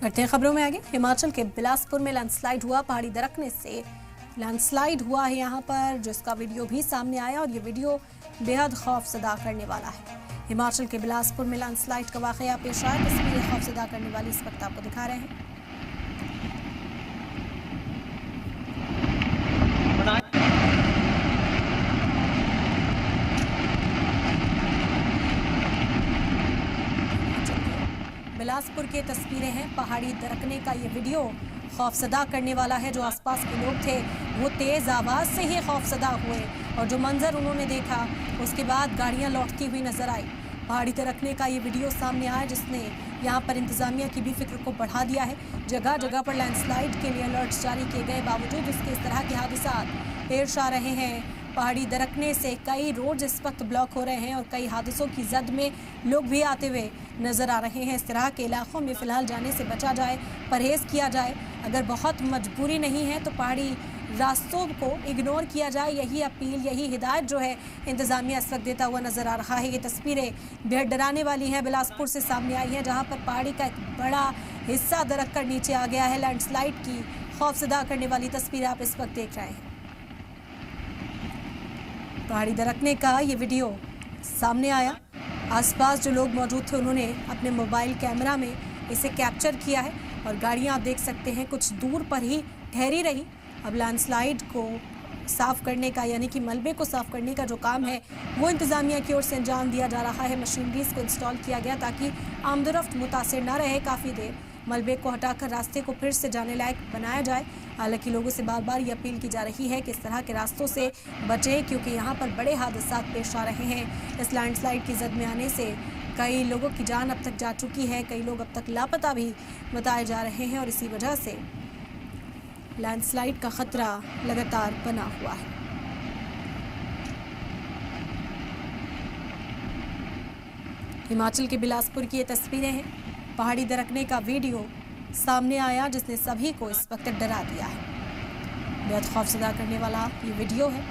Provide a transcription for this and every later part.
बढ़ते हैं खबरों में आगे। हिमाचल के बिलासपुर में लैंडस्लाइड हुआ। पहाड़ी दरकने से लैंडस्लाइड हुआ है यहाँ पर, जिसका वीडियो भी सामने आया और ये वीडियो बेहद खौफजदा करने वाला है। हिमाचल के बिलासपुर में लैंडस्लाइड का वाकया पेश आया। तस्वीरें खौफजदा करने वाली इस वक्त आपको दिखा रहे हैं। बिलासपुर की तस्वीरें हैं। पहाड़ी दरकने का ये वीडियो खौफजदा करने वाला है। जो आसपास के लोग थे वो तेज आवाज से ही खौफजदा हुए और जो मंजर उन्होंने देखा उसके बाद गाड़ियां लौटती हुई नजर आई। पहाड़ी दरकने का ये वीडियो सामने आया जिसने यहाँ पर इंतजामिया की भी फिक्र को बढ़ा दिया है। जगह जगह पर लैंडस्लाइड के लिए अलर्ट जारी किए गए, बावजूद इसके इस तरह के हादसा पेश आ रहे हैं। पहाड़ी दरकने से कई रोड इस वक्त ब्लॉक हो रहे हैं और कई हादसों की जद में लोग भी आते हुए नजर आ रहे हैं। इस तरह के इलाकों में फिलहाल जाने से बचा जाए, परहेज किया जाए। अगर बहुत मजबूरी नहीं है तो पहाड़ी रास्तों को इग्नोर किया जाए। यही अपील, यही हिदायत जो है इंतजामिया इस वक्त देता हुआ नजर आ रहा है। ये तस्वीरें बेहद डराने वाली हैं। बिलासपुर से सामने आई हैं, जहां पर पहाड़ी का एक बड़ा हिस्सा दरक कर नीचे आ गया है। लैंडस्लाइड की खौफजदा करने वाली तस्वीरें आप इस वक्त देख रहे हैं। पहाड़ी दरकने का ये वीडियो सामने आया। आसपास जो लोग मौजूद थे उन्होंने अपने मोबाइल कैमरा में इसे कैप्चर किया है और गाड़ियां आप देख सकते हैं कुछ दूर पर ही ठहरी रही। अब लैंडस्लाइड को साफ करने का, यानी कि मलबे को साफ करने का जो काम है वो इंतजामिया की ओर से अंजाम दिया जा रहा है। मशीनरीज को इंस्टॉल किया गया ताकि आमदोरफ्त मुतासिर न रहे। काफ़ी देर मलबे को हटाकर रास्ते को फिर से जाने लायक बनाया जाए। हालांकि लोगों से बार बार ये अपील की जा रही है कि इस तरह के रास्तों से बचें, क्योंकि यहाँ पर बड़े हादसा पेश आ रहे हैं। इस लैंडस्लाइड की जद में आने से कई लोगों की जान अब तक जा चुकी है, कई लोग अब तक लापता भी बताए जा रहे हैं और इसी वजह से लैंडस्लाइड का खतरा लगातार बना हुआ है। हिमाचल के बिलासपुर की ये तस्वीरें हैं। पहाड़ी दरकने का वीडियो सामने आया जिसने सभी को इस वक्त डरा दिया है। बेहद खौफजदा करने वाला ये वीडियो है।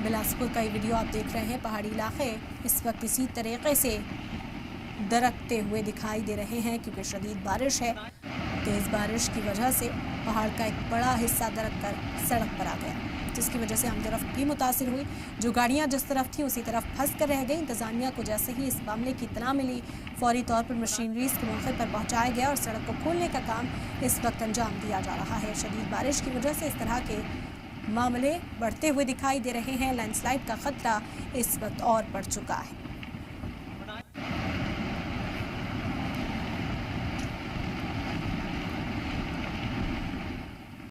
बिलासपुर का ये वीडियो आप देख रहे हैं। पहाड़ी इलाके इस वक्त इसी तरीके से दरकते हुए दिखाई दे रहे हैं, क्योंकि शदीद बारिश है। तेज़ बारिश की वजह से पहाड़ का एक बड़ा हिस्सा दरक कर सड़क पर आ गया, जिसकी वजह से हमदरफ्त भी मुतासिर हुई। जो गाड़ियां जिस तरफ थी उसी तरफ फंस कर रह गई। इंतजामिया को जैसे ही इस मामले की इत्तला मिली, फौरी तौर पर मशीनरीज के मौके पर पहुंचाया गया और सड़क को खोलने का काम इस वक्त अंजाम दिया जा रहा है। शदीद बारिश की वजह से इस तरह के मामले बढ़ते हुए दिखाई दे रहे हैं। लैंडस्लाइड का खतरा इस वक्त और बढ़ चुका है।